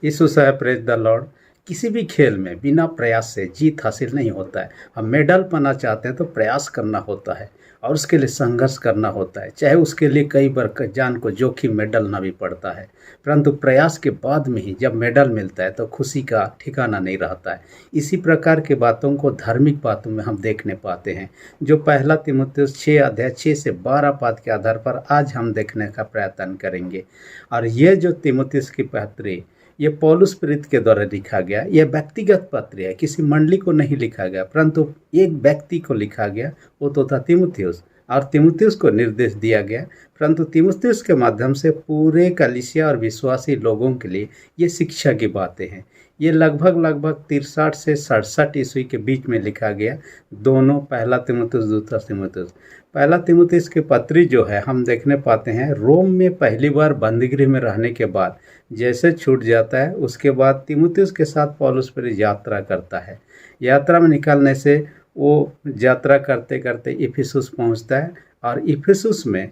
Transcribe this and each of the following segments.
यीशु साहब, praise the Lord. किसी भी खेल में बिना प्रयास से जीत हासिल नहीं होता है। हम मेडल पाना चाहते हैं तो प्रयास करना होता है और उसके लिए संघर्ष करना होता है, चाहे उसके लिए कई बार जान को जोखिम में डालना भी पड़ता है। परंतु प्रयास के बाद में ही जब मेडल मिलता है तो खुशी का ठिकाना नहीं रहता है। इसी प्रकार के बातों को धार्मिक बातों में हम देखने पाते हैं, जो पहला तीमुथियुस 6 अध्याय 6 से 12 पद के आधार पर आज हम देखने का प्रयत्न करेंगे। और ये जो तीमुथियुस की पत्री, ये पौलुस प्रेरित के द्वारा लिखा गया। यह व्यक्तिगत पत्र है, किसी मंडली को नहीं लिखा गया, परंतु एक व्यक्ति को लिखा गया, वो तो था तीमुथियुस। और तीमुथियुस को निर्देश दिया गया, परंतु तीमुथियुस के माध्यम से पूरे कलीसिया और विश्वासी लोगों के लिए ये शिक्षा की बातें हैं। ये लगभग 63 से 67 ईस्वी के बीच में लिखा गया। दोनों पहला तीमुथियुस, दूसरा तीमुथियुस। पहला तीमुथियुस की पत्री जो है हम देखने पाते हैं, रोम में पहली बार बंदीगृह में रहने के बाद जैसे छूट जाता है, उसके बाद तीमुथियुस के साथ पौलुस प्रेरित यात्रा करता है। यात्रा में निकलने से वो यात्रा करते करते इफिसुस पहुंचता है और इफिसुस में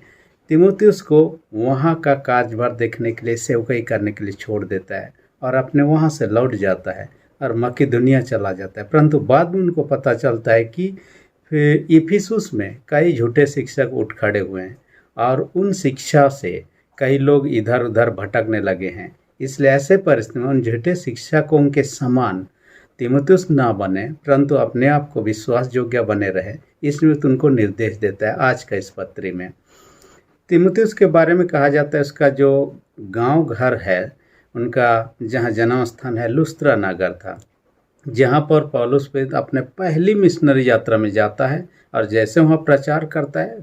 तीमुथियुस को वहां का कार्यभार देखने के लिए, सेवकाई करने के लिए छोड़ देता है और अपने वहां से लौट जाता है और मकीदुनिया चला जाता है। परंतु बाद में उनको पता चलता है कि फिर इफिसुस में कई झूठे शिक्षक उठ खड़े हुए हैं और उन शिक्षा से कई लोग इधर उधर भटकने लगे हैं। इसलिए ऐसे परिस्थिति में उन झूठे शिक्षकों के समान तीमुथियुस ना बने, परंतु अपने आप को विश्वास योग्य बने रहे, इसलिए तो उनको निर्देश देता है आज का इस पत्री में। तीमुथियुस के बारे में कहा जाता है, उसका जो गांव घर है, उनका जहां जन्म स्थान है, लुस्त्रा नगर था, जहां पर पौलुस प्रेरित अपने पहली मिशनरी यात्रा में जाता है और जैसे वहां प्रचार करता है,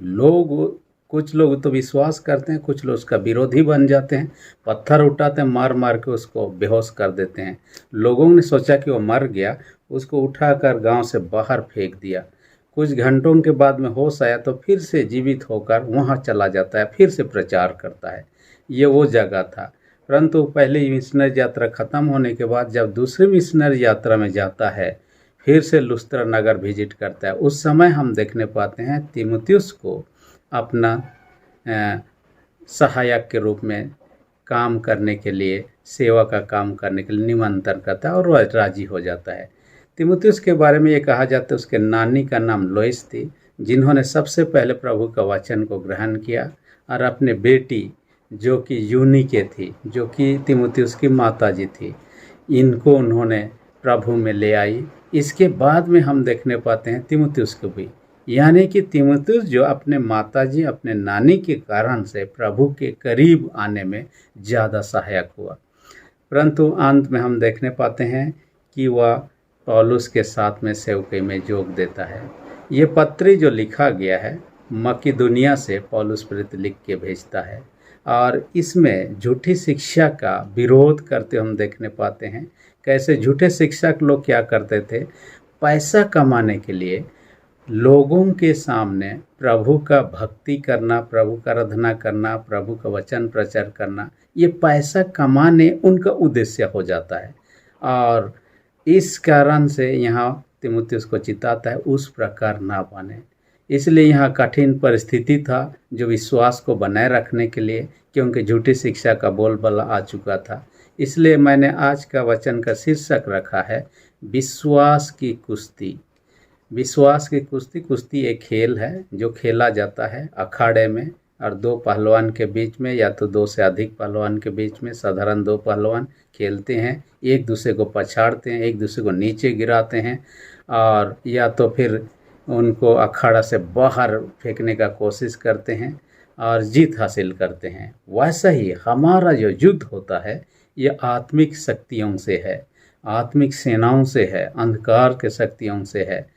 कुछ लोग तो विश्वास करते हैं, कुछ लोग उसका विरोधी बन जाते हैं, पत्थर उठाते हैं, मार मार के उसको बेहोश कर देते हैं। लोगों ने सोचा कि वो मर गया, उसको उठाकर गांव से बाहर फेंक दिया। कुछ घंटों के बाद में होश आया तो फिर से जीवित होकर वहां चला जाता है, फिर से प्रचार करता है। ये वो जगह था। परंतु पहली मिशनरी यात्रा खत्म होने के बाद जब दूसरी मिशनरी यात्रा में जाता है, फिर से लुस्त्रा नगर विजिट करता है। उस समय हम देखने पाते हैं तीमुथियुस को अपना सहायक के रूप में काम करने के लिए, सेवा का काम करने के लिए निमंत्रण करता है और वह राजी हो जाता है। तीमुथियुस के बारे में ये कहा जाता है, उसके नानी का नाम लोइस थी, जिन्होंने सबसे पहले प्रभु का वचन को ग्रहण किया, और अपने बेटी जो कि यूनिके थी, जो कि तीमुथियुस की माताजी थी, इनको उन्होंने प्रभु में ले आई। इसके बाद में हम देखने पाते हैं तीमुथियुस को भी, यानी कि तीमुथियुस जो अपने माताजी, अपने नानी के कारण से प्रभु के करीब आने में ज़्यादा सहायक हुआ। परंतु अंत में हम देखने पाते हैं कि वह पौलुस के साथ में सेवकाई में जोग देता है। ये पत्री जो लिखा गया है, मकीदुनिया से पौलुस प्रेरित लिख के भेजता है और इसमें झूठी शिक्षा का विरोध करते हम देखने पाते हैं। कैसे झूठे शिक्षक लोग क्या करते थे, पैसा कमाने के लिए लोगों के सामने प्रभु का भक्ति करना, प्रभु का आराधना करना, प्रभु का वचन प्रचार करना, ये पैसा कमाने उनका उद्देश्य हो जाता है। और इस कारण से यहाँ तीमुथियुस को चिताता है उस प्रकार ना बने। इसलिए यहाँ कठिन परिस्थिति था जो विश्वास को बनाए रखने के लिए, क्योंकि झूठी शिक्षा का बोलबाला आ चुका था। इसलिए मैंने आज का वचन का शीर्षक रखा है विश्वास की कुश्ती। विश्वास की कुश्ती। कुश्ती एक खेल है जो खेला जाता है अखाड़े में और दो पहलवान के बीच में, या तो दो से अधिक पहलवान के बीच में। साधारण दो पहलवान खेलते हैं, एक दूसरे को पछाड़ते हैं, एक दूसरे को नीचे गिराते हैं और या तो फिर उनको अखाड़ा से बाहर फेंकने का कोशिश करते हैं और जीत हासिल करते हैं। वैसा ही हमारा जो युद्ध होता है ये आत्मिक शक्तियों से है, आत्मिक सेनाओं से है, अंधकार के शक्तियों से है।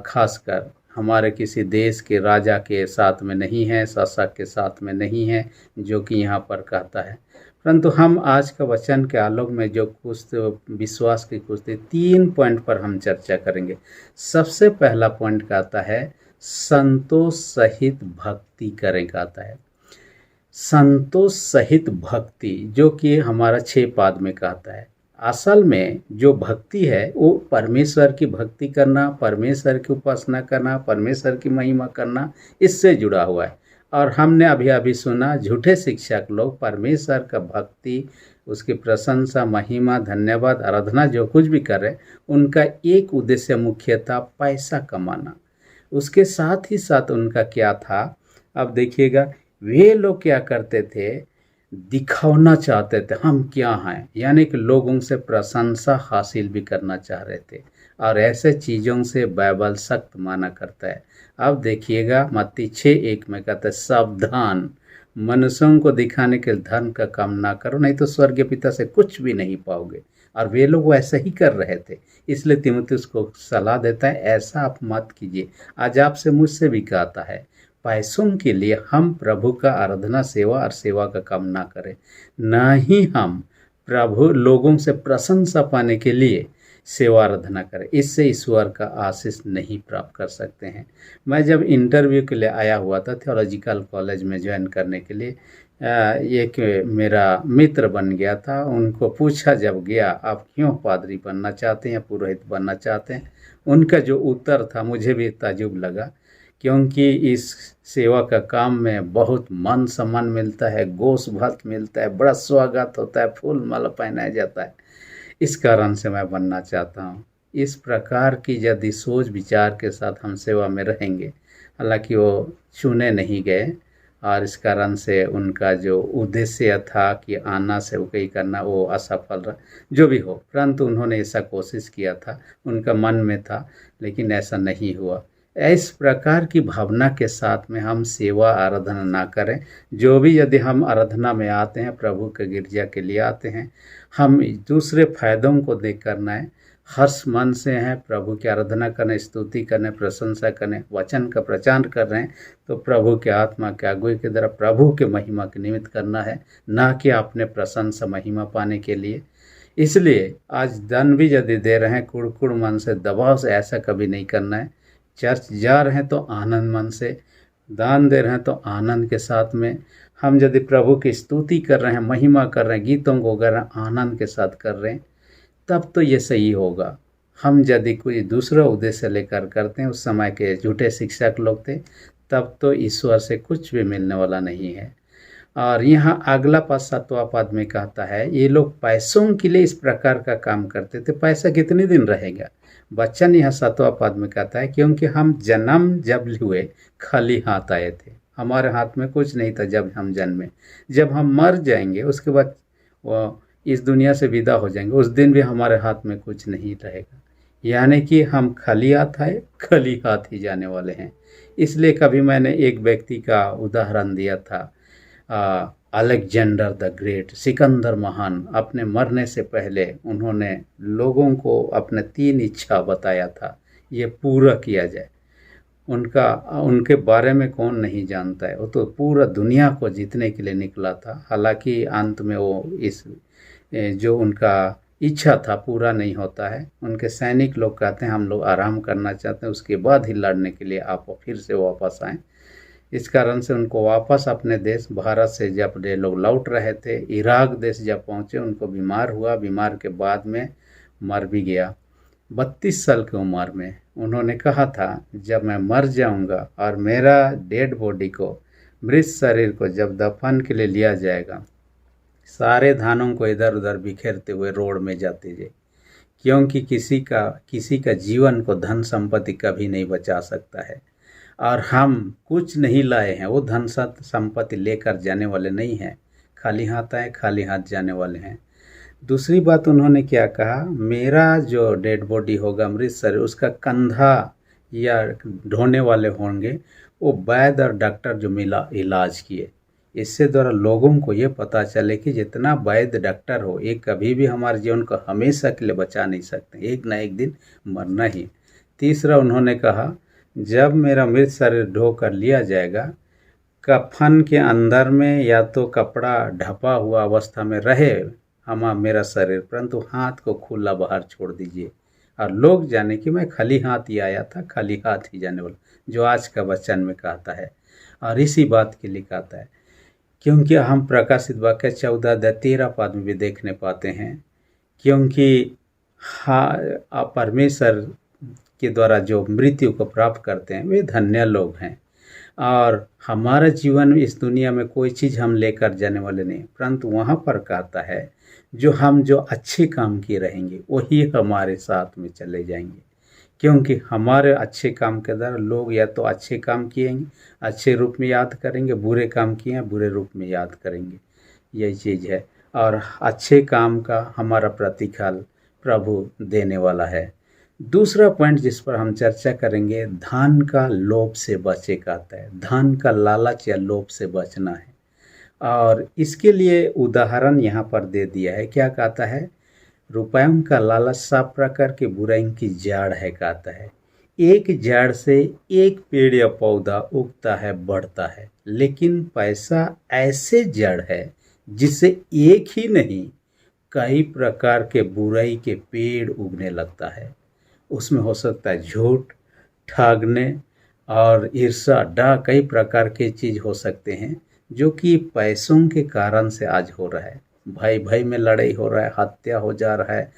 खासकर हमारे किसी देश के राजा के साथ में नहीं है, शासक के साथ में नहीं है, जो कि यहाँ पर कहता है। परंतु हम आज का वचन के आलोक में जो विश्वास की कुश्ती 3 पॉइंट पर हम चर्चा करेंगे। सबसे पहला पॉइंट कहता है संतोष सहित भक्ति करें, कहता है संतोष सहित भक्ति, जो कि हमारा 6 पाद में कहता है। असल में जो भक्ति है वो परमेश्वर की भक्ति करना, परमेश्वर की उपासना करना, परमेश्वर की महिमा करना, इससे जुड़ा हुआ है। और हमने अभी अभी सुना झूठे शिक्षक लोग परमेश्वर का भक्ति उसकी प्रशंसा, महिमा, धन्यवाद, आराधना जो कुछ भी कर रहे, उनका एक उद्देश्य मुख्य था पैसा कमाना। उसके साथ ही साथ उनका क्या था, अब देखिएगा, वे लोग क्या करते थे, दिखाना चाहते थे हम क्या हैं, यानी कि लोगों से प्रशंसा हासिल भी करना चाह रहे थे। और ऐसे चीज़ों से बाइबल सख्त माना करता है। अब देखिएगा मत्ती 6:1 में कहता है, सावधान, मनुष्यों को दिखाने के धन का काम ना करो, नहीं तो स्वर्गीय पिता से कुछ भी नहीं पाओगे। और वे लोग वैसा ही कर रहे थे, इसलिए तीमुथियुस को सलाह देता है, ऐसा आप मत कीजिए। आज आपसे मुझसे भी कहता है, पैसों के लिए हम प्रभु का आराधना, सेवा और सेवा का काम ना करें, ना ही हम प्रभु लोगों से प्रशंसा पाने के लिए सेवा आराधना करें। इससे ईश्वर का आशीष नहीं प्राप्त कर सकते हैं। मैं जब इंटरव्यू के लिए आया हुआ था थियोलॉजिकल कॉलेज में ज्वाइन करने के लिए, एक मेरा मित्र बन गया था। उनको पूछा जब गया, आप क्यों पादरी बनना चाहते हैं या पुरोहित बनना चाहते हैं, उनका जो उत्तर था मुझे भी ताजुब लगा, क्योंकि इस सेवा का काम में बहुत मान सम्मान मिलता है, गोश भात मिलता है, बड़ा स्वागत होता है, फूल माला पहनाया जाता है, इस कारण से मैं बनना चाहता हूँ। इस प्रकार की यदि सोच विचार के साथ हम सेवा में रहेंगे, हालांकि वो चुने नहीं गए और इस कारण से उनका जो उद्देश्य था कि आना सेवकाई करना, वो असफल रहा। जो भी हो, परंतु उन्होंने ऐसा कोशिश किया था, उनका मन में था, लेकिन ऐसा नहीं हुआ। इस प्रकार की भावना के साथ में हम सेवा आराधना ना करें। जो भी यदि हम आराधना में आते हैं, प्रभु के गिरजा के लिए आते हैं, हम दूसरे फायदों को देख करना है, हर्ष मन से हैं प्रभु की आराधना करने, स्तुति करने, प्रशंसा करने, वचन का प्रचार कर रहे हैं, तो प्रभु के आत्मा के अगुवाई के द्वारा प्रभु के महिमा के निमित्त करना है, ना कि अपने प्रशंसा महिमा पाने के लिए। इसलिए आज दान भी यदि दे रहे हैं, कुड़कुड़ मन से, दबाव से, ऐसा कभी नहीं करना है। चर्च जा रहे हैं तो आनंद मन से, दान दे रहे हैं तो आनंद के साथ में, हम यदि प्रभु की स्तुति कर रहे हैं, महिमा कर रहे हैं, गीतों को गा रहे हैं, आनंद के साथ कर रहे हैं, तब तो ये सही होगा। हम यदि कोई दूसरा उद्देश्य लेकर करते हैं, उस समय के झूठे शिक्षक लोग थे, तब तो ईश्वर से कुछ भी मिलने वाला नहीं है। और यहाँ अगला पद 7वां पद में कहता है, ये लोग पैसों के लिए इस प्रकार का काम करते थे। पैसा कितने दिन रहेगा? वचन यहाँ 7वां पद में कहता है, क्योंकि हम जन्म जब हुए खाली हाथ आए थे, हमारे हाथ में कुछ नहीं था जब हम जन्मे। जब हम मर जाएंगे, उसके बाद वो इस दुनिया से विदा हो जाएंगे, उस दिन भी हमारे हाथ में कुछ नहीं रहेगा। यानी कि हम खाली हाथ आए, खाली हाथ ही जाने वाले हैं। इसलिए कभी मैंने एक व्यक्ति का उदाहरण दिया था, अलेक्जेंडर द ग्रेट, सिकंदर महान, अपने मरने से पहले उन्होंने लोगों को अपने 3 इच्छा बताया था, ये पूरा किया जाए। उनके बारे में कौन नहीं जानता है, वो तो पूरा दुनिया को जीतने के लिए निकला था। हालांकि अंत में वो इस जो उनका इच्छा था पूरा नहीं होता है। उनके सैनिक लोग कहते हैं हम लोग आराम करना चाहते हैं, उसके बाद ही लड़ने के लिए आप फिर से वापस आएँ। इस कारण से उनको वापस अपने देश भारत से जब ये लोग लौट रहे थे, इराक देश जब पहुँचे, उनको बीमार हुआ, बीमार के बाद में मर भी गया। 32 साल की उम्र में उन्होंने कहा था, जब मैं मर जाऊंगा और मेरा डेड बॉडी को, मृत शरीर को जब दफन के लिए लिया जाएगा, सारे धानों को इधर उधर बिखेरते हुए रोड में जाते जाए, क्योंकि किसी का जीवन को धन संपत्ति कभी नहीं बचा सकता है। और हम कुछ नहीं लाए हैं, वो धन संपत्ति लेकर जाने वाले नहीं हैं, खाली हाथ आए खाली हाथ जाने वाले हैं। दूसरी बात उन्होंने क्या कहा, मेरा जो डेड बॉडी होगा, मृत शरीर, उसका कंधा या ढोने वाले होंगे वो वैद्य और डॉक्टर जो मिला इलाज किए। इससे द्वारा लोगों को ये पता चले कि जितना वैद्य डॉक्टर हो, ये कभी भी हमारे जीवन को हमेशा के लिए बचा नहीं सकते, एक ना एक दिन मरना ही। तीसरा उन्होंने कहा, जब मेरा मृत शरीर ढो कर लिया जाएगा, कफन के अंदर में या तो कपड़ा ढपा हुआ अवस्था में रहे मेरा शरीर, परंतु हाथ को खुला बाहर छोड़ दीजिए और लोग जाने कि मैं खाली हाथ ही आया था, खाली हाथ ही जाने वाला, जो आज का वचन में कहता है। और इसी बात के लिए कहता है, क्योंकि हम प्रकाशित वाक्य 14:13 पद में भी देखने पाते हैं, क्योंकि परमेश्वर के द्वारा जो मृत्यु को प्राप्त करते हैं वे धन्य लोग हैं। और हमारा जीवन इस दुनिया में कोई चीज़ हम लेकर जाने वाले नहीं, परंतु वहाँ पर कहता है जो अच्छे काम किए रहेंगे वही हमारे साथ में चले जाएंगे, क्योंकि हमारे अच्छे काम के द्वारा लोग या तो अच्छे काम किएंगे अच्छे रूप में याद करेंगे, बुरे काम किए हैं बुरे रूप में याद करेंगे। यही चीज़ है। और अच्छे काम का हमारा प्रतिफल प्रभु देने वाला है। दूसरा पॉइंट जिस पर हम चर्चा करेंगे, धन का लोभ से बचे कहता है। धन का लालच या लोभ से बचना है। और इसके लिए उदाहरण यहाँ पर दे दिया है। क्या कहता है, रुपयों का लालच सब प्रकार के बुराई की जड़ है कहता है। एक जड़ से एक पेड़ या पौधा उगता है बढ़ता है, लेकिन पैसा ऐसे जड़ है जिससे एक ही नहीं कई प्रकार के बुराई के पेड़ उगने लगता है। उसमें हो सकता है झूठ, ठगने और ईर्ष्या, डर, कई प्रकार के चीज़ हो सकते हैं जो कि पैसों के कारण से आज हो रहा है। भाई भाई में लड़ाई हो रहा है, हत्या हो जा रहा है,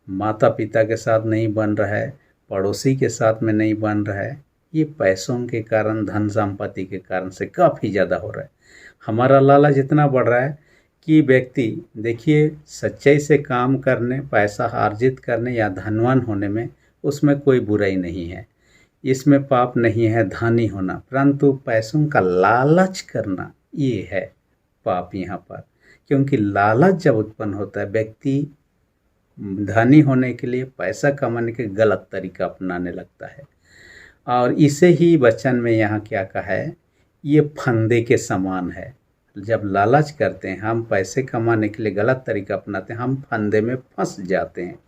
माता पिता के साथ नहीं बन रहा है, पड़ोसी के साथ में नहीं बन रहा है। ये पैसों के कारण, धन संपत्ति के कारण से काफ़ी ज़्यादा हो रहा है। हमारा लालच इतना बढ़ रहा है कि व्यक्ति देखिए सच्चाई से काम करने, पैसा अर्जित करने या धनवान होने में उसमें कोई बुराई नहीं है, इसमें पाप नहीं है धनी होना, परंतु पैसों का लालच करना ये है पाप यहाँ पर। क्योंकि लालच जब उत्पन्न होता है, व्यक्ति धनी होने के लिए, पैसा कमाने के गलत तरीका अपनाने लगता है। और इसे ही वचन में यहाँ क्या कहा है, ये फंदे के समान है। जब लालच करते हैं, हम पैसे कमाने के लिए गलत तरीका अपनाते हैं, हम फंदे में फंस जाते हैं।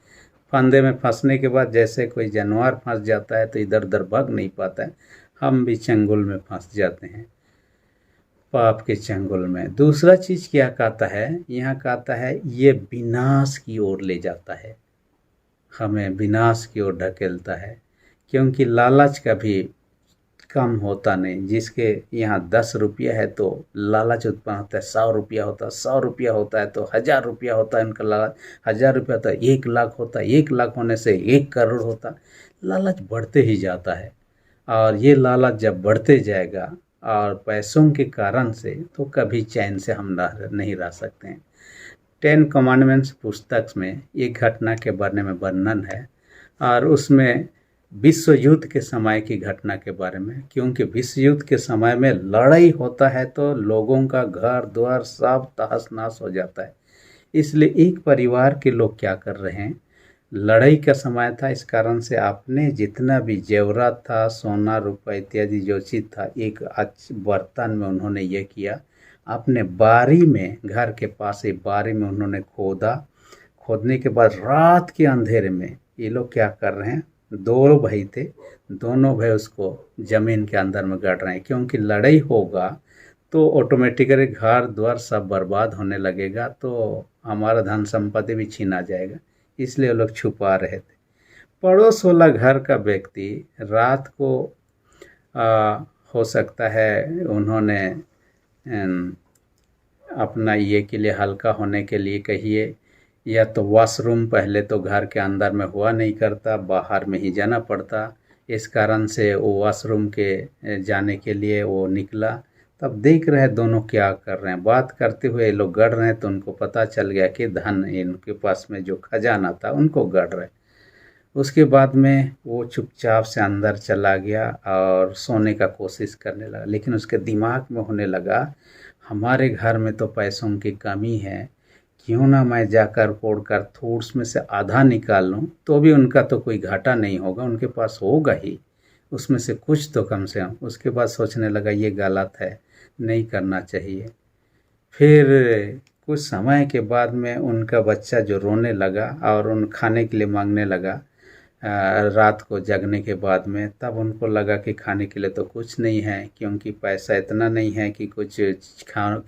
फंदे में फंसने के बाद जैसे कोई जानवर फंस जाता है तो इधर उधर भाग नहीं पाता है, हम भी चंगुल में फंस जाते हैं, पाप के चंगुल में। दूसरा चीज़ क्या कहता है, यहाँ कहता है ये विनाश की ओर ले जाता है, हमें विनाश की ओर ढकेलता है। क्योंकि लालच कभी कम होता नहीं। जिसके यहाँ 10 रुपया है तो लालच उत्पन्न होता है, 100 रुपया होता है, 100 रुपया होता है तो 1000 रुपया होता है उनका लालच, 1000 रुपया होता है 1 लाख होता है, 1 लाख होने से 1 करोड़ होता है। लालच बढ़ते ही जाता है। और ये लालच जब बढ़ते जाएगा और पैसों के कारण से, तो कभी चैन से हम नहीं रह सकते हैं। 10 कमांडमेंट्स पुस्तक में एक घटना के बारे में वर्णन है, और उसमें विश्व युद्ध के समय की घटना के बारे में। क्योंकि विश्व युद्ध के समय में लड़ाई होता है तो लोगों का घर द्वार सब तहस नहस हो जाता है। इसलिए एक परिवार के लोग क्या कर रहे हैं, लड़ाई का समय था, इस कारण से आपने जितना भी जेवरात था, सोना रुपया इत्यादि जो चीज़ था, एक बर्तन में उन्होंने ये किया, अपने बारी में, घर के पास ही बारी में उन्होंने खोदा। खोदने के बाद रात के अंधेरे में ये लोग क्या कर रहे हैं, 2 भाई थे, दोनों भाई उसको ज़मीन के अंदर में गाड़ रहे हैं। क्योंकि लड़ाई होगा तो ऑटोमेटिकली घर द्वार सब बर्बाद होने लगेगा, तो हमारा धन संपत्ति भी छीना जाएगा, इसलिए लोग छुपा रहे थे। पड़ोस वाला घर का व्यक्ति रात को हो सकता है उन्होंने अपना ये के लिए हल्का होने के लिए कहिए, या तो वॉशरूम पहले तो घर के अंदर में हुआ नहीं करता, बाहर में ही जाना पड़ता। इस कारण से वो वॉशरूम के जाने के लिए वो निकला, तब देख रहे दोनों क्या कर रहे हैं, बात करते हुए ये लोग गढ़ रहे हैं। तो उनको पता चल गया कि धन इनके पास में जो खजाना था उनको गढ़ रहे। उसके बाद में वो चुपचाप से अंदर चला गया और सोने का कोशिश करने लगा। लेकिन उसके दिमाग में होने लगा, हमारे घर में तो पैसों की कमी है, क्यों ना मैं जाकर कोड़ कर थोड़ा उसमें से आधा निकाल लूँ, तो भी उनका तो कोई घाटा नहीं होगा, उनके पास होगा ही, उसमें से कुछ तो कम से कम। उसके बाद सोचने लगा ये गलत है, नहीं करना चाहिए। फिर कुछ समय के बाद में उनका बच्चा जो रोने लगा और उन खाने के लिए मांगने लगा, रात को जगने के बाद में, तब उनको लगा कि खाने के लिए तो कुछ नहीं है, क्योंकि पैसा इतना नहीं है कि कुछ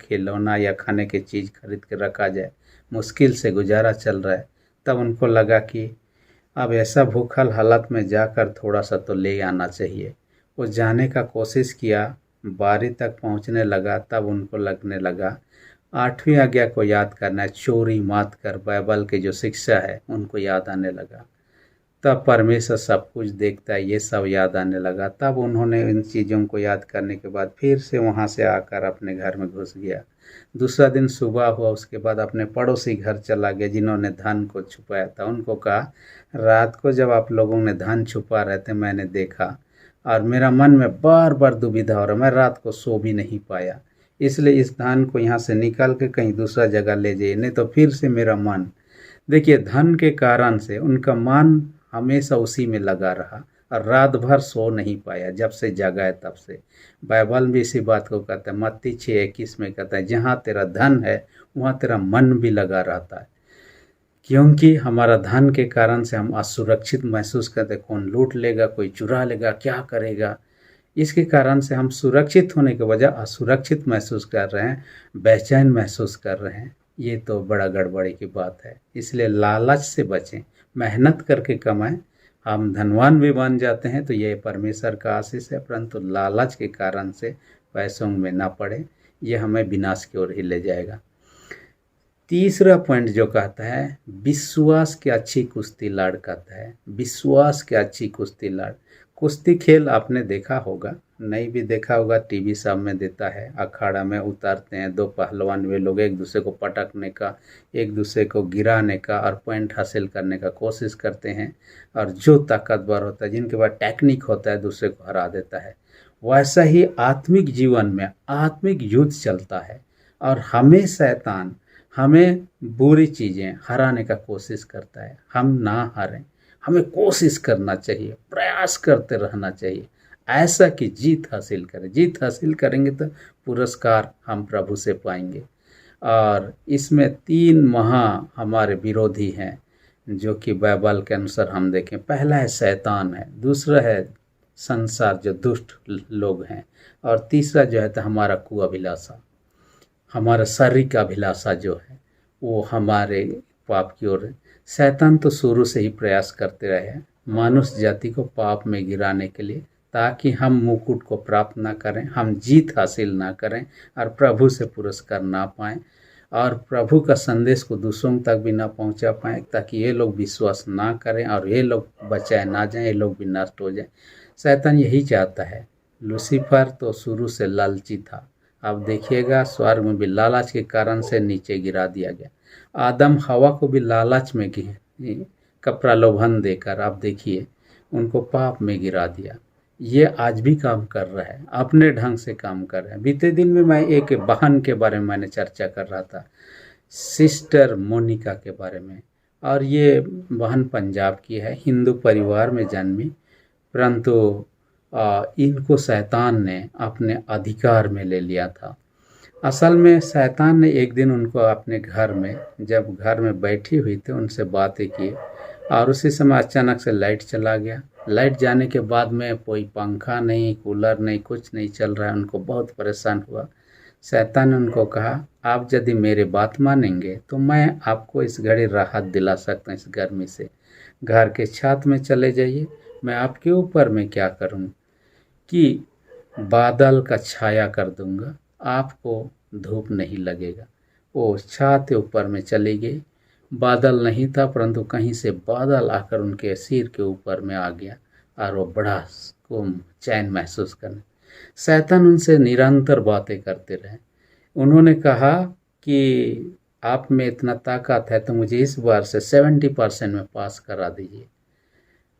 खिलौना या खाने की चीज़ खरीद के रखा जाए, मुश्किल से गुजारा चल रहा है। तब उनको लगा कि अब ऐसा भूखल हालत में जाकर थोड़ा सा तो ले आना चाहिए। वो जाने का कोशिश किया, बारी तक पहुंचने लगा, तब उनको लगने लगा 8वीं आज्ञा को याद करना है, चोरी मत कर, बाइबल की जो शिक्षा है उनको याद आने लगा। तब परमेश्वर सब कुछ देखता है, ये सब याद आने लगा। तब उन्होंने इन चीज़ों को याद करने के बाद फिर से वहाँ से आकर अपने घर में घुस गया। दूसरा दिन सुबह हुआ, उसके बाद अपने पड़ोसी घर चला गया जिन्होंने धन को छुपाया था। उनको कहा, रात को जब आप लोगों ने धन छुपा रहे थे मैंने देखा और मेरा मन में बार बार दुविधा हो रहा, मैं रात को सो भी नहीं पाया, इसलिए इस धन को यहाँ से निकाल के कहीं दूसरा जगह ले जाइए, नहीं तो फिर से मेरा मन। देखिए, धन के कारण से उनका मन हमेशा उसी में लगा रहा और रात भर सो नहीं पाया। जब से जगा है तब से बाइबल भी इसी बात को कहता है, मत्ती 6:21 में कहता है, जहाँ तेरा धन है वहाँ तेरा मन भी लगा रहता है। क्योंकि हमारा धन के कारण से हम असुरक्षित महसूस करते, कौन लूट लेगा, कोई चुरा लेगा, क्या करेगा। इसके कारण से हम सुरक्षित होने के बजाय असुरक्षित महसूस कर रहे हैं, बेचैन महसूस कर रहे हैं। ये तो बड़ा गड़बड़ी की बात है। इसलिए लालच से बचें, मेहनत करके कमाएं। हम धनवान भी बन जाते हैं तो ये परमेश्वर का आशीष है, परंतु लालच के कारण से पैसों में ना पड़े, ये हमें विनाश की ओर ही ले जाएगा। तीसरा पॉइंट जो कहता है, विश्वास की अच्छी कुश्ती लड़, कहता है विश्वास की अच्छी कुश्ती लड़। कुश्ती खेल आपने देखा होगा, नहीं भी देखा होगा, टीवी सब में देता है। अखाड़ा में उतारते हैं दो पहलवान, वे लोग एक दूसरे को पटकने का, एक दूसरे को गिराने का और पॉइंट हासिल करने का कोशिश करते हैं, और जो ताकतवर होता है, जिनके पास टेक्निक होता है, दूसरे को हरा देता है। वैसा ही आत्मिक जीवन में आत्मिक युद्ध चलता है और हमें शैतान हमें बुरी चीज़ें हराने का कोशिश करता है। हम ना हारें, हमें कोशिश करना चाहिए, प्रयास करते रहना चाहिए, ऐसा कि जीत हासिल करें। जीत हासिल करेंगे तो पुरस्कार हम प्रभु से पाएंगे। और इसमें 3 महा हमारे विरोधी हैं जो कि बाइबल के अनुसार हम देखें। पहला है शैतान है, दूसरा है संसार जो दुष्ट लोग हैं, और तीसरा जो है तो हमारा कुअभिलाषा, हमारा शरीर का अभिलाषा जो है वो हमारे पाप की ओर है। शैतान तो शुरू से ही प्रयास करते रहे हैं मनुष्य जाति को पाप में गिराने के लिए, ताकि हम मुकुट को प्राप्त ना करें, हम जीत हासिल ना करें और प्रभु से पुरस्कार ना पाएं, और प्रभु का संदेश को दूसरों तक भी ना पहुंचा पाएं, ताकि ये लोग विश्वास ना करें और ये लोग बचाए ना जाएं, ये लोग भी नष्ट हो जाएं। शैतान यही चाहता है। लूसीफर तो शुरू से लालची था, अब देखिएगा स्वर्ग में भी लालच के कारण से नीचे गिरा दिया गया। आदम हवा को भी लालच में का प्रलोभन देकर आप देखिए उनको पाप में गिरा दिया। ये आज भी काम कर रहा है, अपने ढंग से काम कर रहा है। बीते दिन में मैं एक बहन के बारे में मैंने चर्चा कर रहा था, सिस्टर मोनिका के बारे में, और ये बहन पंजाब की है, हिंदू परिवार में जन्मी, परंतु इनको शैतान ने अपने अधिकार में ले लिया था। असल में शैतान ने एक दिन उनको अपने घर में, जब घर में बैठी हुई थी, उनसे बातें की, और उसी समय अचानक से लाइट चला गया। लाइट जाने के बाद में कोई पंखा नहीं, कूलर नहीं, कुछ नहीं चल रहा है। उनको बहुत परेशान हुआ। शैतान ने उनको कहा, आप यदि मेरी बात मानेंगे तो मैं आपको इस घड़ी राहत दिला सकता हूँ इस गर्मी से। घर के छत में चले जाइए, मैं आपके ऊपर में क्या करूँ कि बादल का छाया कर दूंगा, आपको धूप नहीं लगेगा। वो छत के ऊपर में चली गई। बादल नहीं था, परंतु कहीं से बादल आकर उनके सिर के ऊपर में आ गया और वो बड़ा चैन महसूस करने। शैतान उनसे निरंतर बातें करते रहे। उन्होंने कहा कि आप में इतना ताकत है तो मुझे इस बार से 70% में पास करा दीजिए,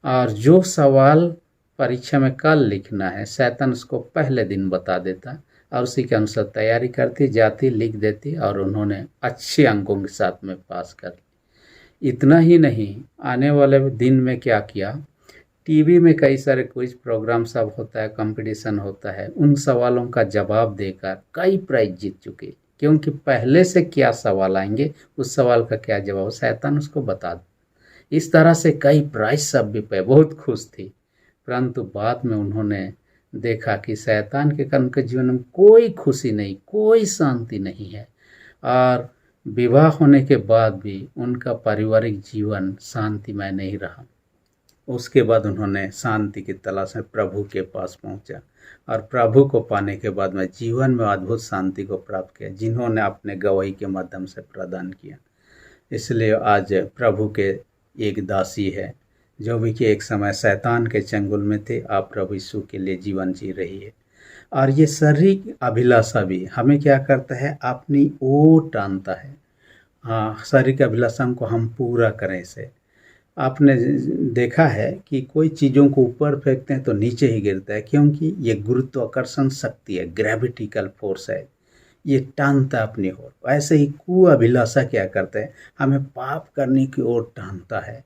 और जो सवाल परीक्षा में कल लिखना है शैतान उसको पहले दिन बता देता और उसी के अनुसार तैयारी करती, जाती, लिख देती, और उन्होंने अच्छे अंकों के साथ में पास कर ली। इतना ही नहीं, आने वाले दिन में क्या किया, टीवी में कई सारे क्विज प्रोग्राम सब होता है, कंपटीशन होता है, उन सवालों का जवाब देकर कई प्राइज जीत चुके, क्योंकि पहले से क्या सवाल आएंगे, उस सवाल का क्या जवाब शैतान उसको बता दे। इस तरह से कई प्राइज सब भी पाए, बहुत खुश थी। परंतु बाद में उन्होंने देखा कि शैतान के कारण उनके जीवन में कोई खुशी नहीं, कोई शांति नहीं है, और विवाह होने के बाद भी उनका पारिवारिक जीवन शांतिमय नहीं रहा। उसके बाद उन्होंने शांति की तलाश में प्रभु के पास पहुंचा, और प्रभु को पाने के बाद में जीवन में अद्भुत शांति को प्राप्त किया, जिन्होंने अपने गवाही के माध्यम से प्रदान किया। इसलिए आज प्रभु के एक दासी है जो भी कि एक समय शैतान के चंगुल में थे, आप प्रभु यीशु के लिए जीवन जी रही है। और ये शारीरिक अभिलाषा भी हमें क्या करता है, अपनी ओर टानता है। हाँ, शारीरिक अभिलाषा को हम पूरा करें इसे। आपने देखा है कि कोई चीज़ों को ऊपर फेंकते हैं तो नीचे ही गिरता है, क्योंकि ये गुरुत्वाकर्षण शक्ति है, ग्रेविटिकल फोर्स है, ये टानता है अपनी ओर। ऐसे ही कुअभिलाषा क्या करता है, हमें पाप करने की ओर टानता है।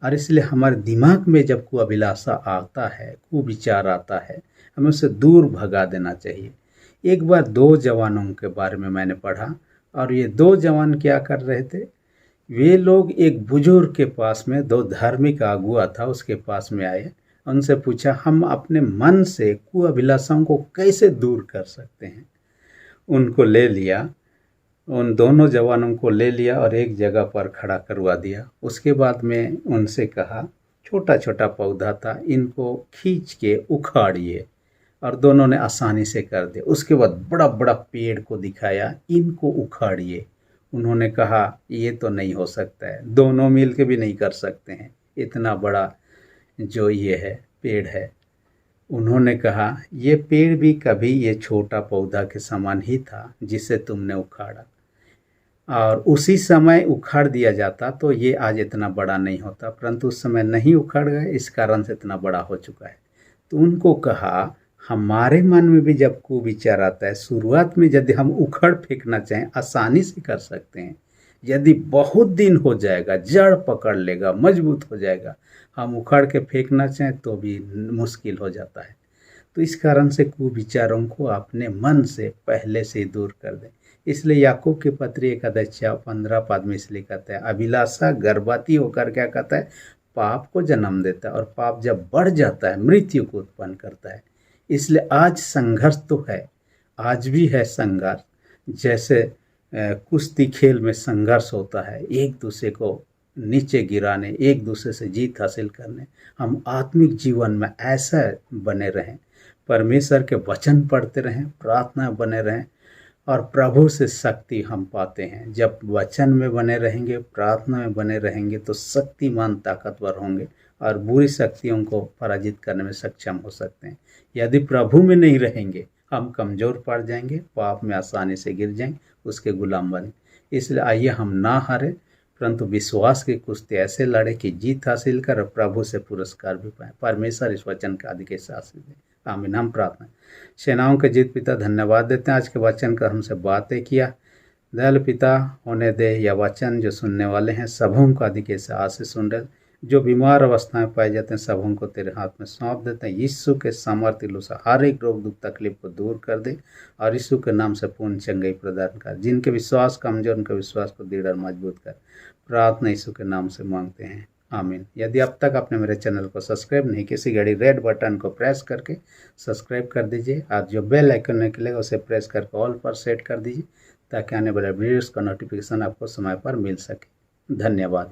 और इसलिए हमारे दिमाग में जब कुअभिलाषा आता है, कुविचार आता है, हमें उसे दूर भगा देना चाहिए। एक बार दो जवानों के बारे में मैंने पढ़ा, और ये दो जवान क्या कर रहे थे, वे लोग एक बुजुर्ग के पास में, दो धार्मिक अगुआ था उसके पास में आए, उनसे पूछा हम अपने मन से कुअभिलाषाओं को कैसे दूर कर सकते हैं। उनको ले लिया, उन दोनों जवानों को ले लिया और एक जगह पर खड़ा करवा दिया। उसके बाद में उनसे कहा, छोटा छोटा पौधा था, इनको खींच के उखाड़िए, और दोनों ने आसानी से कर दिया। उसके बाद बड़ा बड़ा पेड़ को दिखाया, इनको उखाड़िए। उन्होंने कहा ये तो नहीं हो सकता है, दोनों मिल के भी नहीं कर सकते हैं, इतना बड़ा जो ये है पेड़ है। उन्होंने कहा ये पेड़ भी कभी ये छोटा पौधा के समान ही था जिसे तुमने उखाड़ा, और उसी समय उखाड़ दिया जाता तो ये आज इतना बड़ा नहीं होता, परंतु उस समय नहीं उखाड़ गए, इस कारण से इतना बड़ा हो चुका है। तो उनको कहा हमारे मन में भी जब कुविचार आता है, शुरुआत में यदि हम उखड़ फेंकना चाहें आसानी से कर सकते हैं, यदि बहुत दिन हो जाएगा, जड़ पकड़ लेगा, मजबूत हो जाएगा, हम उखाड़ के फेंकना चाहें तो भी मुश्किल हो जाता है। तो इस कारण से कुविचारों को अपने मन से पहले से ही दूर कर दें। इसलिए याकूब की पत्री 1 अध्याय 15 पद में इसलिए कहता है, अभिलाषा गर्भवती होकर क्या कहता है, पाप को जन्म देता है, और पाप जब बढ़ जाता है मृत्यु को उत्पन्न करता है। इसलिए आज संघर्ष तो है, आज भी है संघर्ष। जैसे कुश्ती खेल में संघर्ष होता है, एक दूसरे को नीचे गिराने, एक दूसरे से जीत हासिल करने, हम आत्मिक जीवन में ऐसा बने रहें, परमेश्वर के वचन पढ़ते रहें, प्रार्थना बने रहें, और प्रभु से शक्ति हम पाते हैं। जब वचन में बने रहेंगे, प्रार्थना में बने रहेंगे, तो शक्तिमान ताकतवर होंगे और बुरी शक्तियों को पराजित करने में सक्षम हो सकते हैं। यदि प्रभु में नहीं रहेंगे, हम कमज़ोर पड़ जाएंगे, पाप में आसानी से गिर जाएंगे, उसके गुलाम बने। इसलिए आइए हम ना हारे, परंतु विश्वास की कुश्ती ऐसे लड़े कि जीत हासिल कर और प्रभु से पुरस्कार भी पाए। परमेश्वर इस वचन का अधिक आशीष दे। आमीन। हम प्रार्थना, सेनाओं के जीत पिता धन्यवाद देते हैं, आज के वचन का हमसे बातें किया। दयालु पिता होने दे यह वचन जो सुनने वाले हैं सबों को अधिक से आशीष सुन रहे, जो बीमार अवस्था में पाए जाते हैं सबों को तेरे हाथ में सौंप देते हैं। यीशु के सामर्थ्य से हर एक रोग दुख तकलीफ को दूर कर दे, और यीशु के नाम से पूर्ण चंगाई प्रदान कर। जिनके विश्वास कमजोर, उनके विश्वास को दृढ़ और मजबूत कर। प्रार्थना यीशु के नाम से मांगते हैं, आमीन। यदि अब तक आपने मेरे चैनल को सब्सक्राइब नहीं किया, इसी घड़ी रेड बटन को प्रेस करके सब्सक्राइब कर दीजिए, और जो बेल आइकन निकलेगा उसे प्रेस करके ऑल पर सेट कर दीजिए, ताकि आने वाले वीडियोस का नोटिफिकेशन आपको समय पर मिल सके। धन्यवाद।